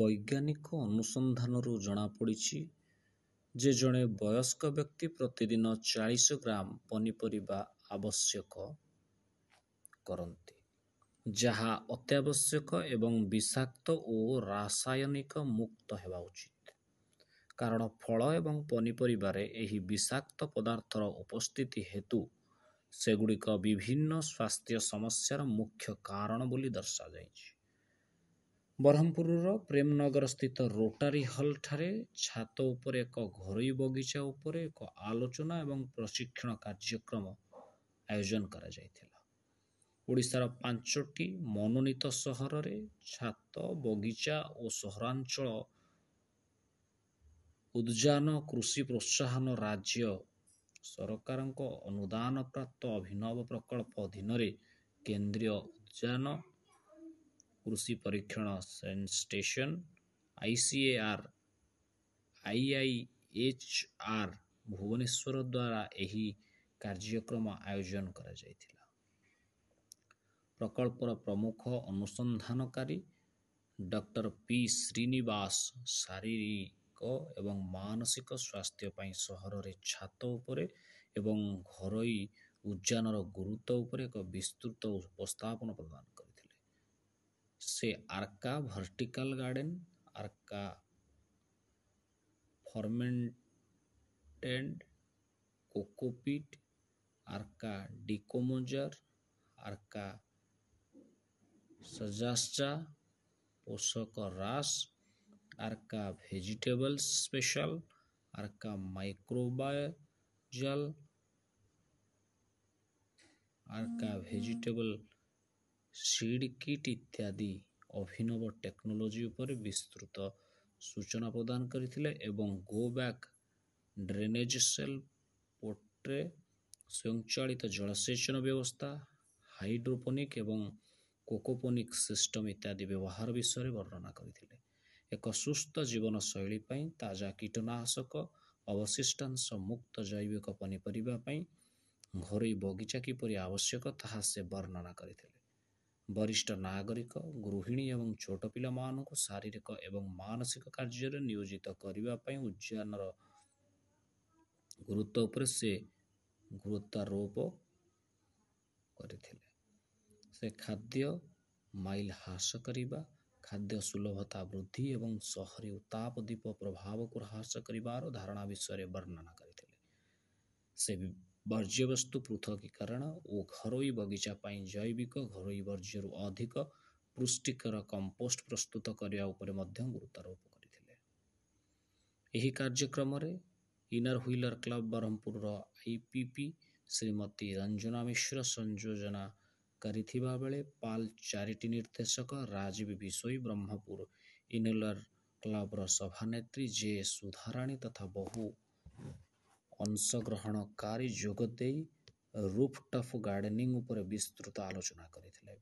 ବୈଜ୍ଞାନିକ ଅନୁସନ୍ଧାନରୁ ଜଣାପଡ଼ିଛି ଯେ ଜଣେ ବୟସ୍କ ବ୍ୟକ୍ତି ପ୍ରତିଦିନ 40 ଗ୍ରାମ ପନିପରିବା ଆବଶ୍ୟକ କରନ୍ତି, ଯାହା ଅତ୍ୟାବଶ୍ୟକ ଏବଂ ବିଷାକ୍ତ ଓ ରାସାୟନିକ ମୁକ୍ତ ହେବା ଉଚିତ। କାରଣ ଫଳ ଏବଂ ପନିପରିବାରେ ଏହି ବିଷାକ୍ତ ପଦାର୍ଥର ଉପସ୍ଥିତି ହେତୁ ସେଗୁଡ଼ିକ ବିଭିନ୍ନ ସ୍ୱାସ୍ଥ୍ୟ ସମସ୍ୟାର ମୁଖ୍ୟ କାରଣ ବୋଲି ଦର୍ଶାଯାଇଛି। ବ୍ରହ୍ମପୁରର ପ୍ରେମନଗର ସ୍ଥିତ ରୋଟାରୀ ହଲ୍‌ଠାରେ ଛାତ ଉପରେ ଏକ ଘରୋଇ ବଗିଚା ଉପରେ ଏକ ଆଲୋଚନା ଏବଂ ପ୍ରଶିକ୍ଷଣ କାର୍ଯ୍ୟକ୍ରମ ଆୟୋଜନ କରାଯାଇଥିଲା। ଓଡ଼ିଶାର 5ଟି ମନୋନୀତ ସହରରେ ଛାତ ବଗିଚା ଓ ସହରାଞ୍ଚଳ ଉଦ୍ୟାନ କୃଷି ପ୍ରୋତ୍ସାହନ ରାଜ୍ୟ ସରକାରଙ୍କ ଅନୁଦାନପ୍ରାପ୍ତ ଅଭିନବ ପ୍ରକଳ୍ପ ଅଧୀନରେ କେନ୍ଦ୍ରୀୟ ଉଦ୍ୟାନ କୃଷି ପରୀକ୍ଷଣ ଷ୍ଟେସନ ICAR IIHR ଭୁବନେଶ୍ୱର ଦ୍ୱାରା ଏହି କାର୍ଯ୍ୟକ୍ରମ ଆୟୋଜନ କରାଯାଇଥିଲା। ପ୍ରକଳ୍ପର ପ୍ରମୁଖ ଅନୁସନ୍ଧାନକାରୀ ଡକ୍ଟର P. ଶ୍ରୀନିବାସ ଶାରୀରିକ ଏବଂ ମାନସିକ ସ୍ୱାସ୍ଥ୍ୟ ପାଇଁ ସହରରେ ଛାତ ଉପରେ ଏବଂ ଘରୋଇ ଉଦ୍ୟାନର ଗୁରୁତ୍ୱ ଉପରେ ଏକ ବିସ୍ତୃତ ଉପସ୍ଥାପନା ପ୍ରଦାନ କରିଥିଲେ। ସେ Arka vertical garden, Arka fermented cocopeat, Arka decomposer, Arka ସଜାସ୍ଚା ପୋଷକ ହ୍ରାସ, Arka vegetables special, Arka microbial, Arka vegetable seed kit ଇତ୍ୟାଦି ଅଭିନବ ଟେକ୍ନୋଲୋଜି ଉପରେ ବିସ୍ତୃତ ସୂଚନା ପ୍ରଦାନ କରିଥିଲେ ଏବଂ ଗୋ ବ୍ୟାକ୍ ଡ୍ରେନେଜ ସେଲ୍ ପୋର୍ଟ୍ରେ ସ୍ୱୟଂଚାଳିତ ଜଳସେଚନ ବ୍ୟବସ୍ଥା, ହାଇଡ୍ରୋପୋନିକ୍ ଏବଂ କୋକୋପୋନିକ୍ ସିଷ୍ଟମ ଇତ୍ୟାଦି ବ୍ୟବହାର ବିଷୟରେ ବର୍ଣ୍ଣନା କରିଥିଲେ। ଏକ ସୁସ୍ଥ ଜୀବନଶୈଳୀ ପାଇଁ ତାଜା କୀଟନାଶକ ଅବଶିଷ୍ଟାଂଶ ମୁକ୍ତ ଜୈବିକ ପନିପରିବା ପାଇଁ ଘରୋଇ ବଗିଚା କିପରି ଆବଶ୍ୟକ ତାହା ସେ ବର୍ଣ୍ଣନା କରିଥିଲେ। ବରିଷ୍ଠ ନାଗରିକ, ଗୃହିଣୀ ଏବଂ ଛୋଟ ପିଲାମାନଙ୍କୁ ଶାରୀରିକ ଏବଂ ମାନସିକ କାର୍ଯ୍ୟରେ ନିୟୋଜିତ କରିବା ପାଇଁ ଉଦ୍ୟାନର ଗୁରୁତ୍ୱ ଉପରେ ସେ ଗୁରୁତ୍ୱାରୋପ କରିଥିଲେ। ସେ ଖାଦ୍ୟ ମାଇଲ ହ୍ରାସ କରିବା, ଖାଦ୍ୟ ସୁଲଭତା ବୃଦ୍ଧି ଏବଂ ସହରୀ ଉତ୍ତାପ ଦ୍ୱୀପ ପ୍ରଭାବକୁ ହ୍ରାସ କରିବାର ଧାରଣା ବିଷୟରେ ବର୍ଣ୍ଣନା କରିଥିଲେ। ସେ ବର୍ଜ୍ୟବସ୍ତୁ ପୃଥକୀକରଣ ଓ ଘରୋଇ ବଗିଚା ପାଇଁ ଜୈବିକ ଘରୋଇ ବର୍ଜ୍ୟରୁ ଅଧିକ ପୁଷ୍ଟିକର କମ୍ପୋଷ୍ଟ ପ୍ରସ୍ତୁତ କରିବା ଉପରେ ମଧ୍ୟ ଗୁରୁତ୍ୱାରୋପ କରିଥିଲେ। ଏହି କାର୍ଯ୍ୟକ୍ରମରେ ଇନର ହ୍ୱିଲର କ୍ଲବ ବ୍ରହ୍ମପୁରର IPP ଶ୍ରୀମତୀ ରଞ୍ଜନା ମିଶ୍ର ସଂଯୋଜନା କରିଥିବା ବେଳେ ପାଲ୍ ଚାରିଟି ନିର୍ଦ୍ଦେଶକ ରାଜୀବ ବିଶୋଇ, ବ୍ରହ୍ମପୁର ଇନହ୍ୱିଲର କ୍ଲବର ସଭାନେତ୍ରୀ J. ସୁଧାରାଣୀ ତଥା ବହୁ ଅଂଶଗ୍ରହଣକାରୀ ଯୋଗଦେଇ ରୁଫଟପ୍ ଗାର୍ଡେନିଂ ଉପରେ ବିସ୍ତୃତ ଆଲୋଚନା କରିଥିଲେ।